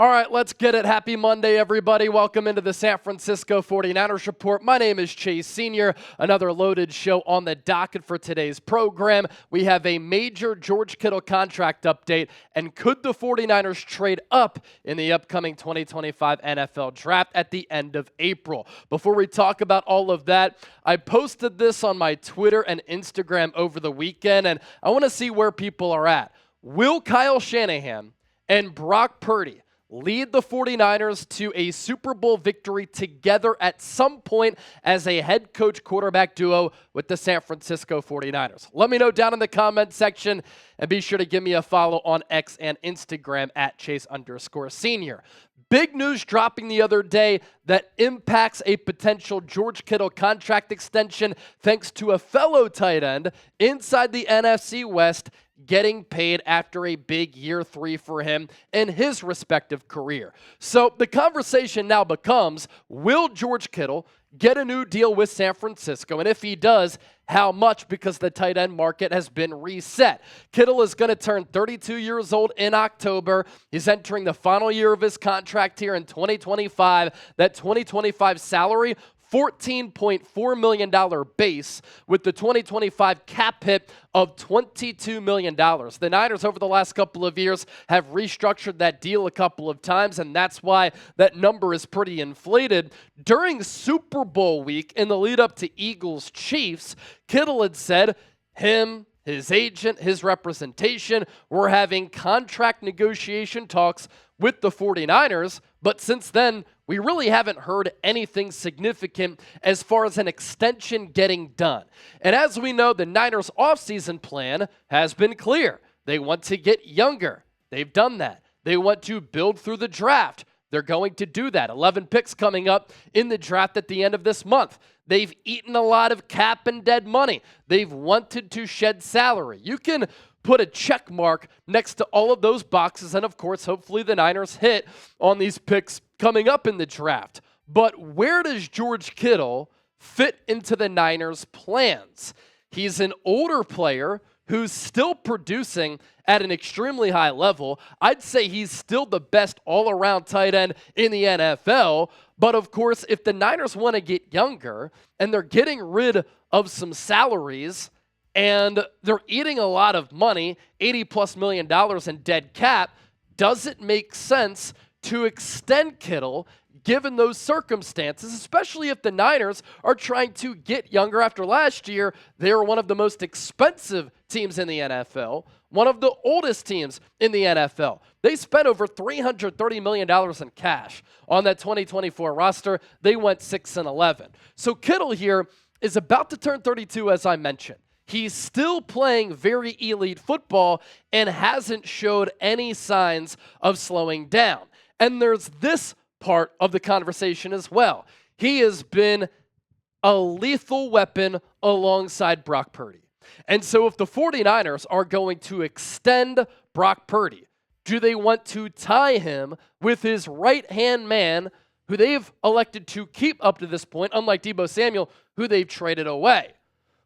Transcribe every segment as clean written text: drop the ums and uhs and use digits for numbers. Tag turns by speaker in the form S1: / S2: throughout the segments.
S1: All right, let's get it. Happy Monday, everybody. Welcome into the San Francisco 49ers Report. My name is Chase Sr. Another loaded show on the docket for today's program. We have a major George Kittle contract update, and could the 49ers trade up in the upcoming 2025 NFL Draft at the end of April? Before we talk about all of that, I posted this on my Twitter and Instagram over the weekend, and I want to see where people are at. Will Kyle Shanahan and Brock Purdy lead the 49ers to a Super Bowl victory together at some point as a head coach quarterback duo with the San Francisco 49ers? Let me know down in the comment section, and be sure to give me a follow on X and Instagram at Chase_Senior. Big news dropping the other day that impacts a potential George Kittle contract extension thanks to a fellow tight end inside the NFC West getting paid after a big year 3 for him in his respective career. So the conversation now becomes, will George Kittle get a new deal with San Francisco? And if he does, how much? Because the tight end market has been reset. Kittle is going to turn 32 years old in October. He's entering the final year of his contract here in 2025. That 2025 salary, $14.4 million base with the 2025 cap hit of $22 million. The Niners over the last couple of years have restructured that deal a couple of times, and that's why that number is pretty inflated. During Super Bowl week in the lead up to Eagles-Chiefs, Kittle had said him, his agent, his representation were having contract negotiation talks with the 49ers, but since then, we really haven't heard anything significant as far as an extension getting done. And as we know, the Niners' offseason plan has been clear. They want to get younger. They've done that. They want to build through the draft. They're going to do that. 11 picks coming up in the draft at the end of this month. They've eaten a lot of cap and dead money. They've wanted to shed salary. You can put a check mark next to all of those boxes, and of course, hopefully the Niners hit on these picks coming up in the draft. But where does George Kittle fit into the Niners' plans? He's an older player who's still producing at an extremely high level. I'd say he's still the best all-around tight end in the NFL. But of course, if the Niners want to get younger and they're getting rid of some salaries and they're eating a lot of money, $80+ million in dead cap, does it make sense to extend Kittle given those circumstances, especially if the Niners are trying to get younger? After last year, they were one of the most expensive teams in the NFL, one of the oldest teams in the NFL. They spent over $330 million in cash on that 2024 roster. They went 6-11. So Kittle here is about to turn 32, as I mentioned. He's still playing very elite football and hasn't showed any signs of slowing down. And there's this part of the conversation as well. He has been a lethal weapon alongside Brock Purdy. And so if the 49ers are going to extend Brock Purdy, do they want to tie him with his right-hand man, who they've elected to keep up to this point, unlike Deebo Samuel, who they've traded away?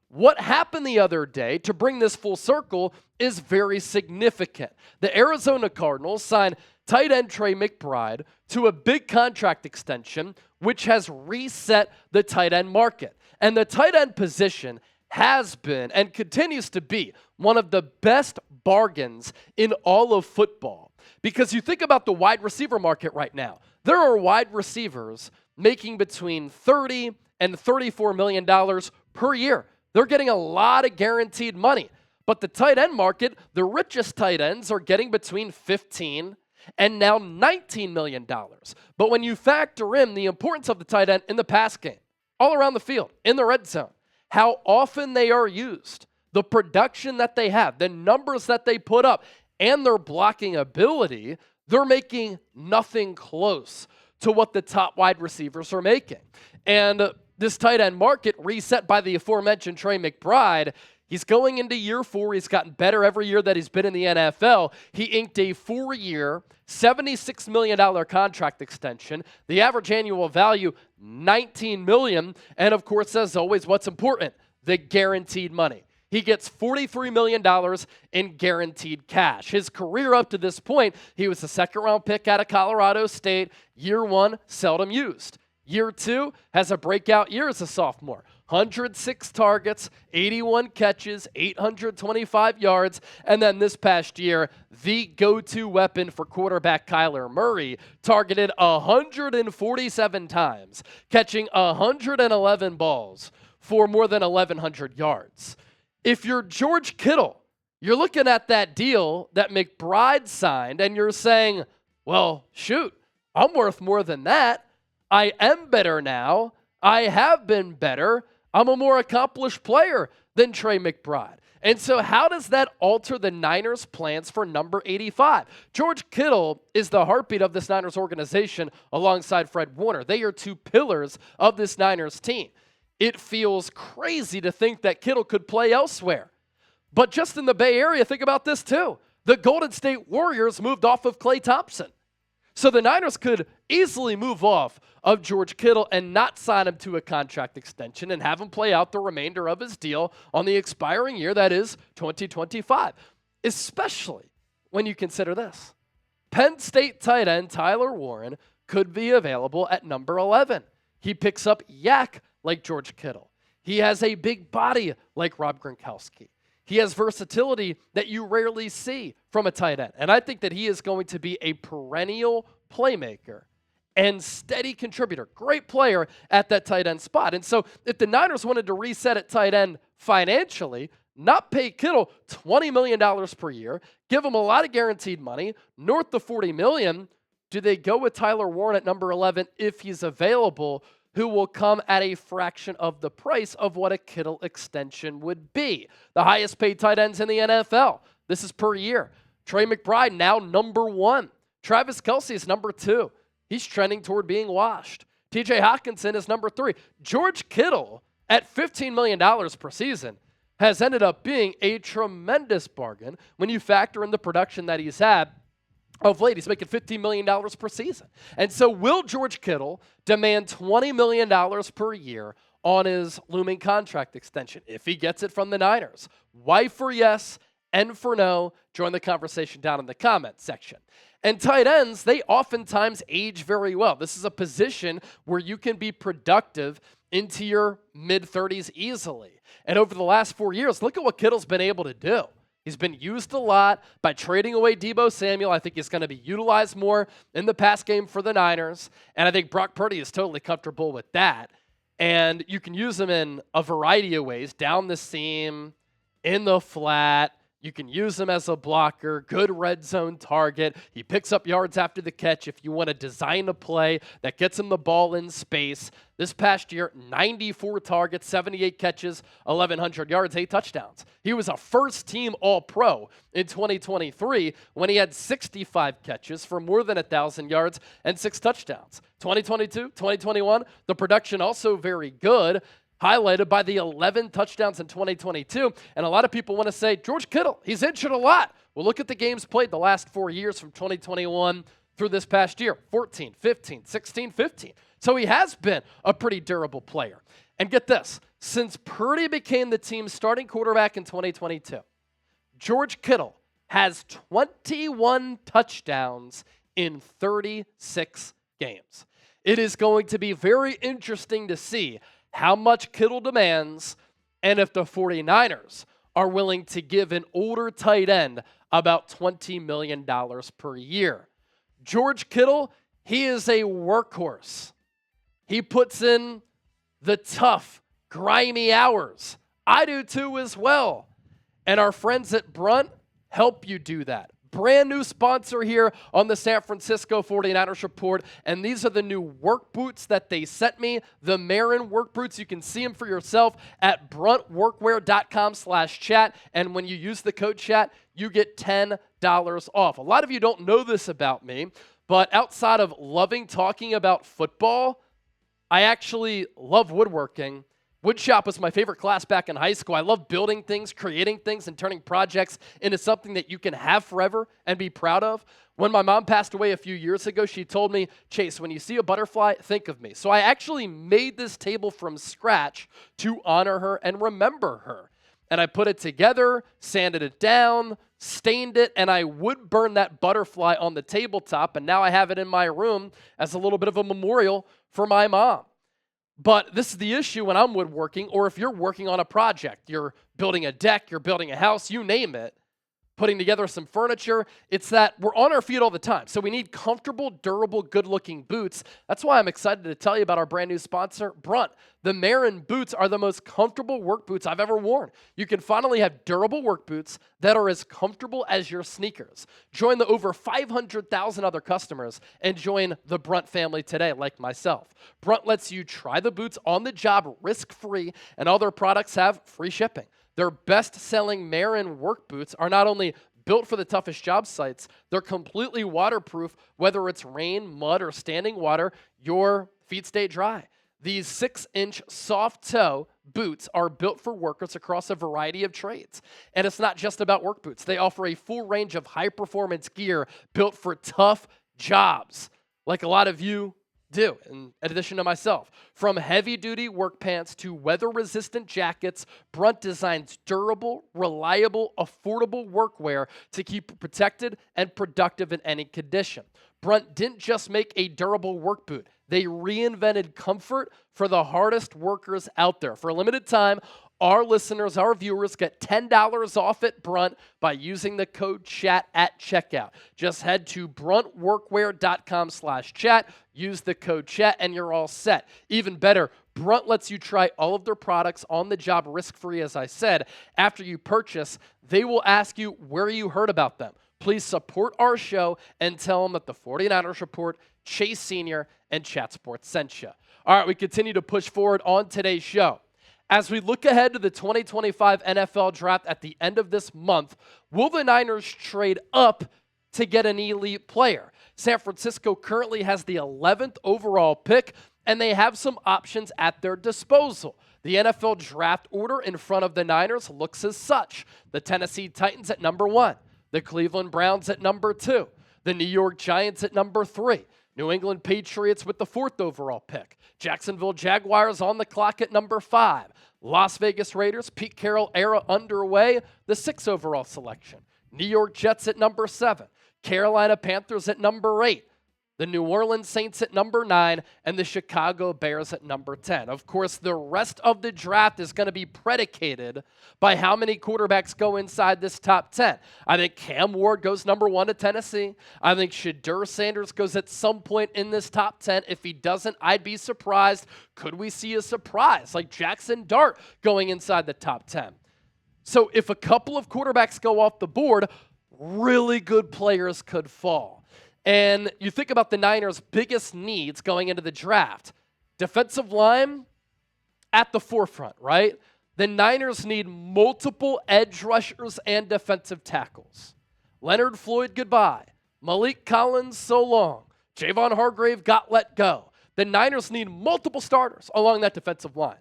S1: What happened the other day, to bring this full circle, is very significant. The Arizona Cardinals signed tight end Trey McBride to a big contract extension, which has reset the tight end market. And the tight end position has been and continues to be one of the best bargains in all of football. Because you think about the wide receiver market right now. There are wide receivers making between $30 and $34 million per year. They're getting a lot of guaranteed money. But the tight end market, the richest tight ends are getting between $15 and now $19 million. But when you factor in the importance of the tight end in the pass game, all around the field, in the red zone, how often they are used, the production that they have, the numbers that they put up, and their blocking ability, they're making nothing close to what the top wide receivers are making. And this tight end market reset by the aforementioned Trey McBride. He's going into year 4. He's gotten better every year that he's been in the NFL. He inked a 4-year, $76 million contract extension. The average annual value, $19 million. And of course, as always, what's important? The guaranteed money. he gets $43 million in guaranteed cash. His career up to this point, he was a second-round pick out of Colorado State. Year 1, seldom used. Year 2, has a breakout year as a sophomore. 106 targets, 81 catches, 825 yards, and then this past year, the go-to weapon for quarterback Kyler Murray, targeted 147 times, catching 111 balls for more than 1,100 yards. If you're George Kittle, you're looking at that deal that McBride signed, and you're saying, well, shoot, I'm worth more than that. I am better now. I have been better. I'm a more accomplished player than Trey McBride. And so how does that alter the Niners' plans for number 85? George Kittle is the heartbeat of this Niners organization alongside Fred Warner. They are two pillars of this Niners team. It feels crazy to think that Kittle could play elsewhere. But just in the Bay Area, think about this too. The Golden State Warriors moved off of Klay Thompson. So the Niners could easily move off of George Kittle and not sign him to a contract extension and have him play out the remainder of his deal on the expiring year, that is 2025, especially when you consider this. Penn State tight end Tyler Warren could be available at number 11. He picks up yak like George Kittle. He has a big body like Rob Gronkowski. He has versatility that you rarely see from a tight end. And I think that he is going to be a perennial playmaker and steady contributor. Great player at that tight end spot. And so if the Niners wanted to reset at tight end financially, not pay Kittle $20 million per year, give him a lot of guaranteed money, north of $40 million, do they go with Tyler Warren at number 11 if he's available, who will come at a fraction of the price of what a Kittle extension would be? The highest paid tight ends in the NFL. This is per year. Trey McBride now number 1. Travis Kelce is number 2. He's trending toward being washed. TJ Hawkinson is number 3. George Kittle at $15 million per season has ended up being a tremendous bargain when you factor in the production that he's had of late. He's making $15 million per season. And so will George Kittle demand $20 million per year on his looming contract extension if he gets it from the Niners? Y for yes, N for no. Join the conversation down in the comment section. And tight ends, they oftentimes age very well. This is a position where you can be productive into your mid-30s easily. And over the last 4 years, look at what Kittle's been able to do. He's been used a lot by trading away Deebo Samuel. I think he's going to be utilized more in the pass game for the Niners. And I think Brock Purdy is totally comfortable with that. And you can use him in a variety of ways, down the seam, in the flat. You can use him as a blocker, good red zone target. He picks up yards after the catch if you want to design a play that gets him the ball in space. This past year, 94 targets, 78 catches, 1,100 yards, 8 touchdowns. He was a first-team All-Pro in 2023 when he had 65 catches for more than 1,000 yards and 6 touchdowns. 2022, 2021, the production also very good, highlighted by the 11 touchdowns in 2022. And a lot of people want to say, George Kittle, he's injured a lot. Well, look at the games played the last 4 years from 2021 through this past year. 14, 15, 16, 15. So he has been a pretty durable player. And get this, since Purdy became the team's starting quarterback in 2022, George Kittle has 21 touchdowns in 36 games. It is going to be very interesting to see how much Kittle demands, and if the 49ers are willing to give an older tight end about $20 million per year. George Kittle, he is a workhorse. He puts in the tough, grimy hours. I do too as well. And our friends at Brunt help you do that. Brand new sponsor here on the San Francisco 49ers Report, and these are the new work boots that they sent me, the Marin work boots. You can see them for yourself at bruntworkwear.com/chat, and when you use the code chat, you get $10 off. A lot of you don't know this about me, but outside of loving talking about football, I actually love woodworking. Woodshop was my favorite class back in high school. I love building things, creating things, and turning projects into something that you can have forever and be proud of. When my mom passed away a few years ago, she told me, Chase, when you see a butterfly, think of me. So I actually made this table from scratch to honor her and remember her. and I put it together, sanded it down, stained it, and I would burn that butterfly on the tabletop, and now I have it in my room as a little bit of a memorial for my mom. But this is the issue when I'm woodworking, or if you're working on a project. You're building a deck, you're building a house, you name it, putting together some furniture. It's that we're on our feet all the time. So we need comfortable, durable, good-looking boots. That's why I'm excited to tell you about our brand new sponsor, Brunt. The Marin boots are the most comfortable work boots I've ever worn. You can finally have durable work boots that are as comfortable as your sneakers. Join the over 500,000 other customers and join the Brunt family today, like myself. Brunt lets you try the boots on the job risk-free, and all their products have free shipping. Their best-selling Marin work boots are not only built for the toughest job sites, they're completely waterproof. Whether it's rain, mud, or standing water, your feet stay dry. These 6-inch soft-toe boots are built for workers across a variety of trades. And it's not just about work boots. They offer a full range of high-performance gear built for tough jobs, like a lot of you do, in addition to myself. From heavy-duty work pants to weather-resistant jackets, Brunt designs durable, reliable, affordable workwear to keep you protected and productive in any condition. Brunt didn't just make a durable work boot. They reinvented comfort for the hardest workers out there. For a limited time, our listeners, our viewers, get $10 off at Brunt by using the code CHAT at checkout. Just head to bruntworkwear.com/chat, use the code CHAT, and you're all set. Even better, Brunt lets you try all of their products on the job risk-free, as I said. After you purchase, they will ask you where you heard about them. Please support our show and tell them that the 49ers Report, Chase Sr., and Chat Sports sent you. All right, we continue to push forward on today's show. As we look ahead to the 2025 NFL Draft at the end of this month, will the Niners trade up to get an elite player? San Francisco currently has the 11th overall pick, and they have some options at their disposal. The NFL Draft order in front of the Niners looks as such. The Tennessee Titans at number 1, the Cleveland Browns at number 2, the New York Giants at number 3, New England Patriots with the 4th overall pick, Jacksonville Jaguars on the clock at number 5, Las Vegas Raiders, Pete Carroll era underway, the 6th overall selection, New York Jets at number 7, Carolina Panthers at number 8, the New Orleans Saints at number 9, and the Chicago Bears at number 10. Of course, the rest of the draft is going to be predicated by how many quarterbacks go inside this top 10. I think Cam Ward goes number 1 to Tennessee. I think Shadur Sanders goes at some point in this top 10. If he doesn't, I'd be surprised. Could we see a surprise like Jackson Dart going inside the top 10? So if a couple of quarterbacks go off the board, really good players could fall. And you think about the Niners' biggest needs going into the draft. Defensive line at the forefront, right? The Niners need multiple edge rushers and defensive tackles. Leonard Floyd, goodbye. Maliek Collins, so long. Javon Hargrave got let go. The Niners need multiple starters along that defensive line.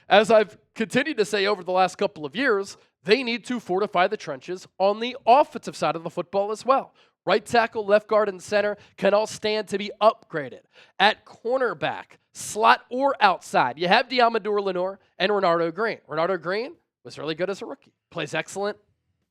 S1: As I've continued to say over the last couple of years, they need to fortify the trenches on the offensive side of the football as well. Right tackle, left guard, and center can all stand to be upgraded. At cornerback, slot or outside, you have Deommodore Lenoir and Renardo Green. Renardo Green was really good as a rookie. Plays excellent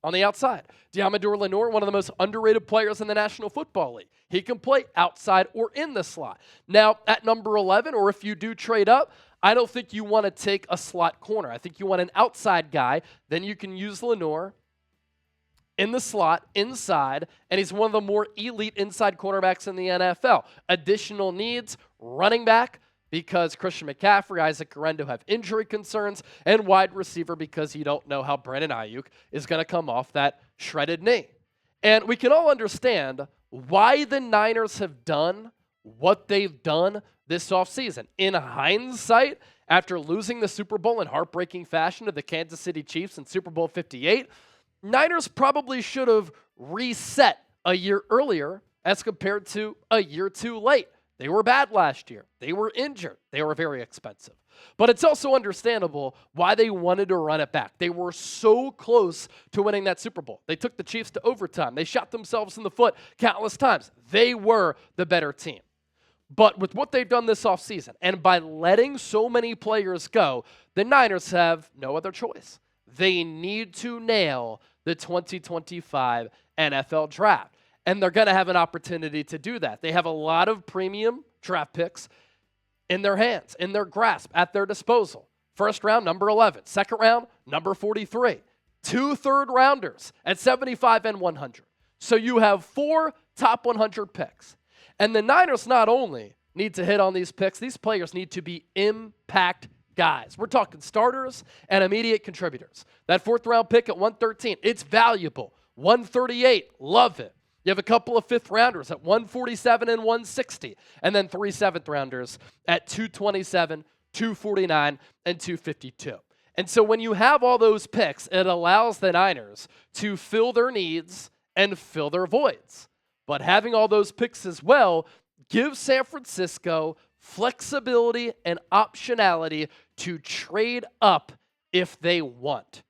S1: on the outside. Deommodore Lenoir, one of the most underrated players in the National Football League. He can play outside or in the slot. Now, at number 11, or if you do trade up, I don't think you want to take a slot corner. I think you want an outside guy. Then you can use Lenoir in the slot, inside, and he's one of the more elite inside cornerbacks in the NFL. Additional needs, running back, because Christian McCaffrey, Isaac Guerrero have injury concerns, and wide receiver because you don't know how Brandon Ayuk is going to come off that shredded knee. And we can all understand why the Niners have done what they've done this offseason. In hindsight, after losing the Super Bowl in heartbreaking fashion to the Kansas City Chiefs in Super Bowl 58, Niners probably should have reset a year earlier as compared to a year too late. They were bad last year. They were injured. They were very expensive. But it's also understandable why they wanted to run it back. They were so close to winning that Super Bowl. They took the Chiefs to overtime. They shot themselves in the foot countless times. They were the better team. But with what they've done this offseason, and by letting so many players go, the Niners have no other choice. they need to nail the 2025 NFL Draft. And they're going to have an opportunity to do that. They have a lot of premium draft picks in their hands, in their grasp, at their disposal. First round, number 11. Second round, number 43. 2 third-rounders at 75 and 100. So you have 4 top 100 picks. And the Niners not only need to hit on these picks, these players need to be impact guys. We're talking starters and immediate contributors. That 4th-round pick at 113, it's valuable. 138, love it. You have a couple of 5th-rounders at 147 and 160, and then 3 7th-rounders at 227, 249, and 252. And so when you have all those picks, it allows the Niners to fill their needs and fill their voids. But having all those picks as well gives San Francisco flexibility and optionality to trade up if they want.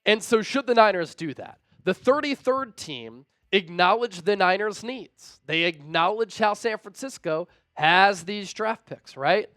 S1: And so should the Niners do that? The 33rd team acknowledged the Niners' needs. They acknowledged how San Francisco has these draft picks, right?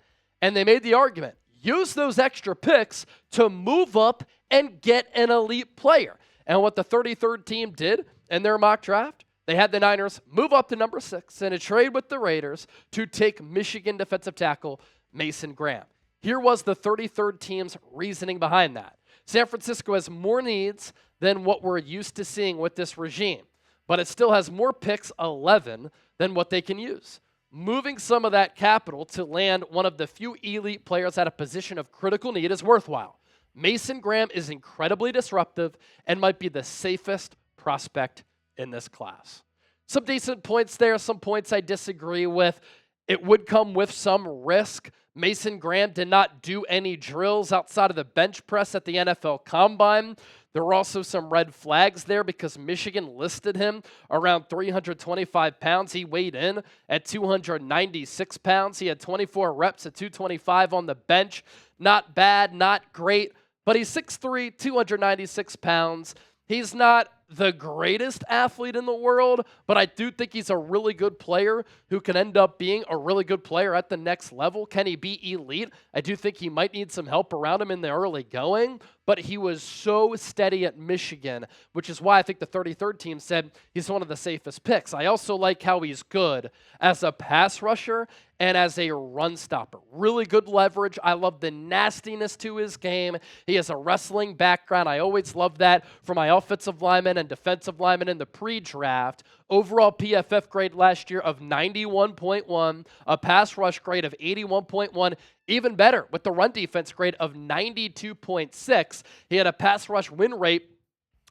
S1: And they made the argument, use those extra picks to move up and get an elite player. And what the 33rd team did in their mock draft, they had the Niners move up to number 6 in a trade with the Raiders to take Michigan defensive tackle Mason Graham. Here was the 33rd team's reasoning behind that. San Francisco has more needs than what we're used to seeing with this regime, but it still has more picks, 11, than what they can use. Moving some of that capital to land one of the few elite players at a position of critical need is worthwhile. Mason Graham is incredibly disruptive and might be the safest prospect in this class. Some decent points there, some points I disagree with. It would come with some risk. Mason Graham did not do any drills outside of the bench press at the NFL Combine. There were also some red flags there because Michigan listed him around 325 pounds. He weighed in at 296 pounds. He had 24 reps at 225 on the bench. Not bad, not great, but he's 6'3", 296 pounds. He's not the greatest athlete in the world, but I do think he's a really good player who can end up being a really good player at the next level. Can he be elite? I do think he might need some help around him in the early going, but he was so steady at Michigan, which is why I think the 33rd team said he's one of the safest picks. I also like how he's good as a pass rusher and as a run stopper. Really good leverage. I love the nastiness to his game. He has a wrestling background. I always love that for my offensive linemen and defensive linemen in the pre-draft. Overall PFF grade last year of 91.1, a pass rush grade of 81.1, even better with the run defense grade of 92.6. He had a pass rush win rate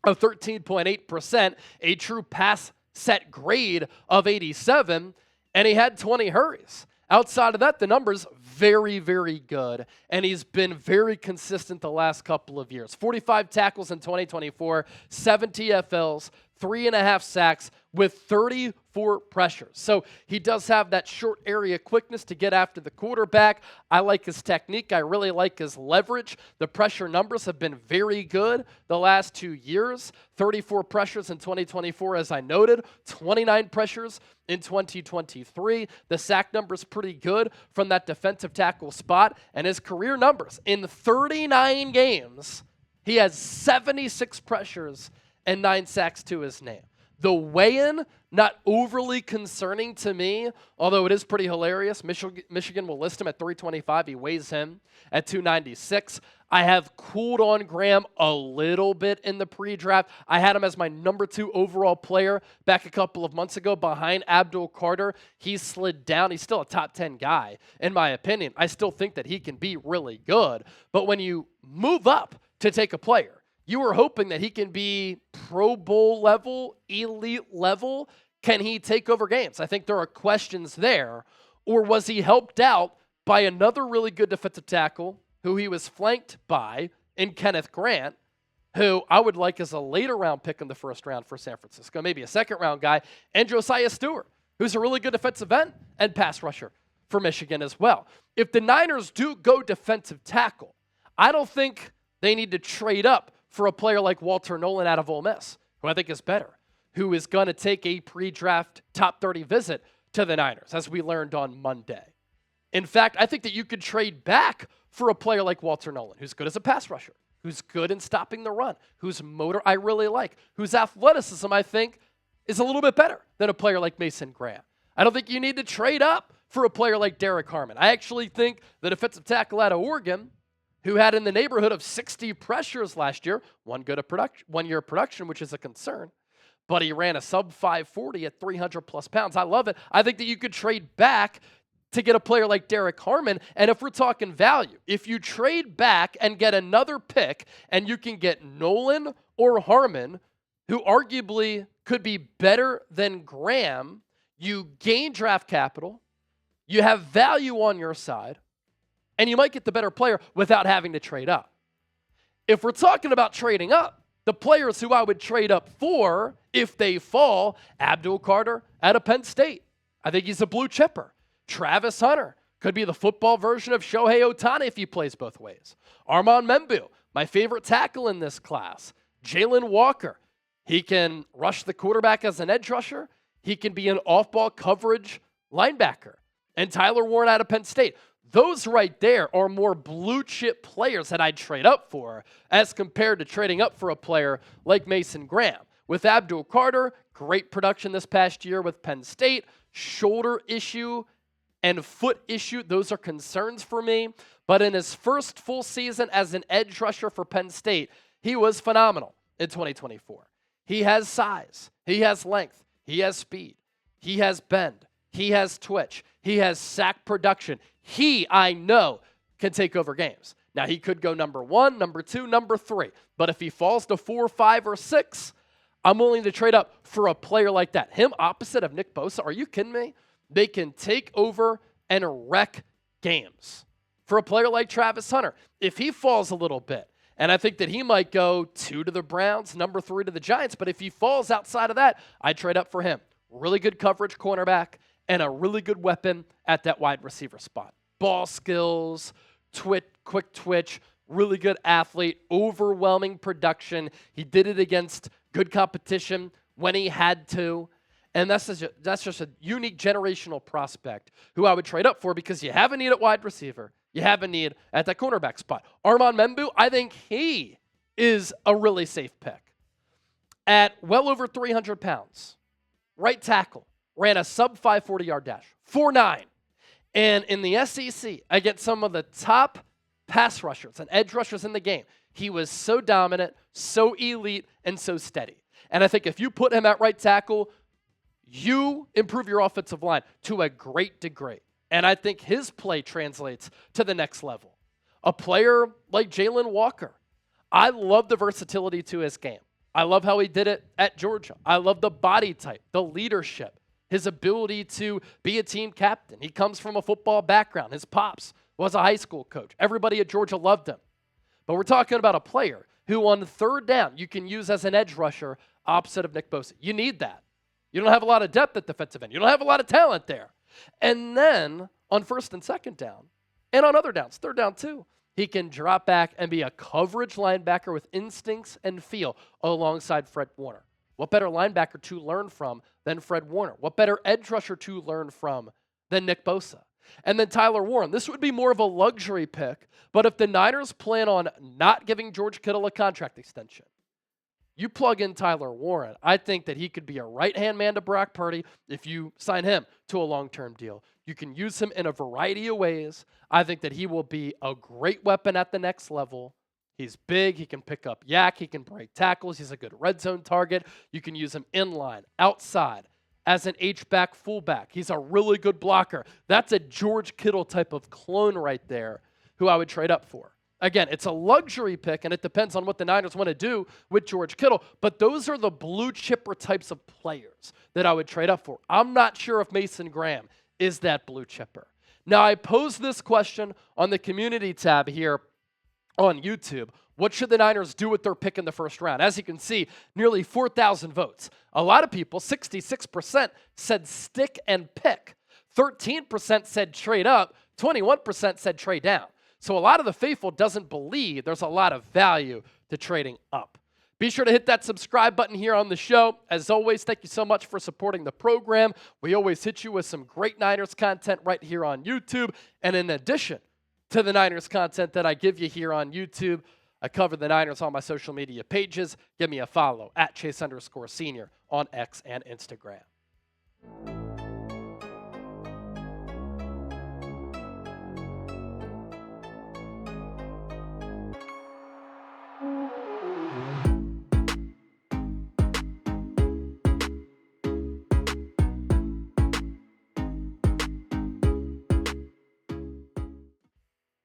S1: of 13.8%, a true pass set grade of 87, and he had 20 hurries. Outside of that, the numbers very, very good, and he's been very consistent the last couple of years. 45 tackles in 2024, 7 TFLs, 3.5 sacks with 34 pressures. So he does have that short area quickness to get after the quarterback. I like his technique. I really like his leverage. The pressure numbers have been very good the last 2 years. 34 pressures in 2024, as I noted, 29 pressures in 2023. The sack number's pretty good from that defensive tackle spot, and his career numbers in 39 games, he has 76 pressures and 9 sacks to his name. The weigh-in, not overly concerning to me, although it is pretty hilarious. Michigan will list him at 325. He weighs him at 296. I have cooled on Graham a little bit in the pre-draft. I had him as my number 2 overall player back a couple of months ago behind Abdul Carter. He slid down. He's still a top 10 guy, in my opinion. I still think that he can be really good. But when you move up to take a player, you were hoping that he can be Pro Bowl level, elite level. Can he take over games? I think there are questions there. Or was he helped out by another really good defensive tackle who he was flanked by in Kenneth Grant, who I would like as a later round pick in the first round for San Francisco, maybe a second round guy, and Josiah Stewart, who's a really good defensive end and pass rusher for Michigan as well. If the Niners do go defensive tackle, I don't think they need to trade up for a player like Walter Nolan out of Ole Miss, who I think is better, who is going to take a pre-draft top 30 visit to the Niners, as we learned on Monday. In fact, I think that you could trade back for a player like Walter Nolan, who's good as a pass rusher, who's good in stopping the run, whose motor I really like, whose athleticism I think is a little bit better than a player like Mason Graham. I don't think you need to trade up for a player like Derek Harmon. I actually think the defensive tackle out of Oregon, who had in the neighborhood of 60 pressures last year, one year of production, which is a concern, but he ran a sub 540 at 300 plus pounds. I love it. I think that you could trade back to get a player like Derek Harmon. And if we're talking value, if you trade back and get another pick and you can get Nolan or Harmon, who arguably could be better than Graham, you gain draft capital, you have value on your side, and you might get the better player without having to trade up. If we're talking about trading up, the players who I would trade up for, if they fall, Abdul Carter out of Penn State. I think he's a blue chipper. Travis Hunter could be the football version of Shohei Ohtani if he plays both ways. Armand Membu, my favorite tackle in this class. Jalen Walker, he can rush the quarterback as an edge rusher. He can be an off-ball coverage linebacker. And Tyler Warren out of Penn State. Those right there are more blue chip players that I'd trade up for as compared to trading up for a player like Mason Graham. With Abdul Carter, great production this past year with Penn State. Shoulder issue and foot issue, those are concerns for me. But in his first full season as an edge rusher for Penn State, he was phenomenal in 2024. He has size. He has length. He has speed. He has bend. He has twitch. He has sack production. He, I know, can take over games. Now, he could go number 1, number 2, number 3. But if he falls to 4, 5, or 6, I'm willing to trade up for a player like that. Him opposite of Nick Bosa, are you kidding me? They can take over and wreck games. For a player like Travis Hunter, if he falls a little bit, and I think that he might go 2 to the Browns, number 3 to the Giants, but if he falls outside of that, I'd trade up for him. Really good coverage cornerback and a really good weapon at that wide receiver spot. Ball skills, quick twitch, really good athlete, overwhelming production. He did it against good competition when he had to. And that's just a unique generational prospect who I would trade up for because you have a need at wide receiver. You have a need at that cornerback spot. Armand Membu, I think he is a really safe pick. At well over 300 pounds, right tackle, ran a sub 540-yard dash, 4.9. And in the SEC, against some of the top pass rushers and edge rushers in the game, he was so dominant, so elite, and so steady. And I think if you put him at right tackle, you improve your offensive line to a great degree. And I think his play translates to the next level. A player like Jalen Walker, I love the versatility to his game. I love how he did it at Georgia. I love the body type, the leadership, his ability to be a team captain. He comes from a football background. His pops was a high school coach. Everybody at Georgia loved him. But we're talking about a player who on third down you can use as an edge rusher opposite of Nick Bosa. You need that. You don't have a lot of depth at defensive end. You don't have a lot of talent there. And then on first and second down, and on other downs, third down too, he can drop back and be a coverage linebacker with instincts and feel alongside Fred Warner. What better linebacker to learn from than Fred Warner? What better edge rusher to learn from than Nick Bosa? And then Tyler Warren. This would be more of a luxury pick, but if the Niners plan on not giving George Kittle a contract extension, you plug in Tyler Warren, I think that he could be a right-hand man to Brock Purdy if you sign him to a long-term deal. You can use him in a variety of ways. I think that he will be a great weapon at the next level. He's big. He can pick up yak. He can break tackles. He's a good red zone target. You can use him inline, outside, as an H-back, fullback. He's a really good blocker. That's a George Kittle type of clone right there who I would trade up for. Again, it's a luxury pick, and it depends on what the Niners want to do with George Kittle, but those are the blue chipper types of players that I would trade up for. I'm not sure if Mason Graham is that blue chipper. Now, I posed this question on the community tab here on YouTube. What should the Niners do with their pick in the first round? As you can see, nearly 4,000 votes. A lot of people, 66%, said stick and pick. 13% said trade up. 21% said trade down. So a lot of the faithful doesn't believe there's a lot of value to trading up. Be sure to hit that subscribe button here on the show. As always, thank you so much for supporting the program. We always hit you with some great Niners content right here on YouTube. And in addition to the Niners content that I give you here on YouTube, I cover the Niners on my social media pages. Give me a follow at Chase_Senior on X and Instagram.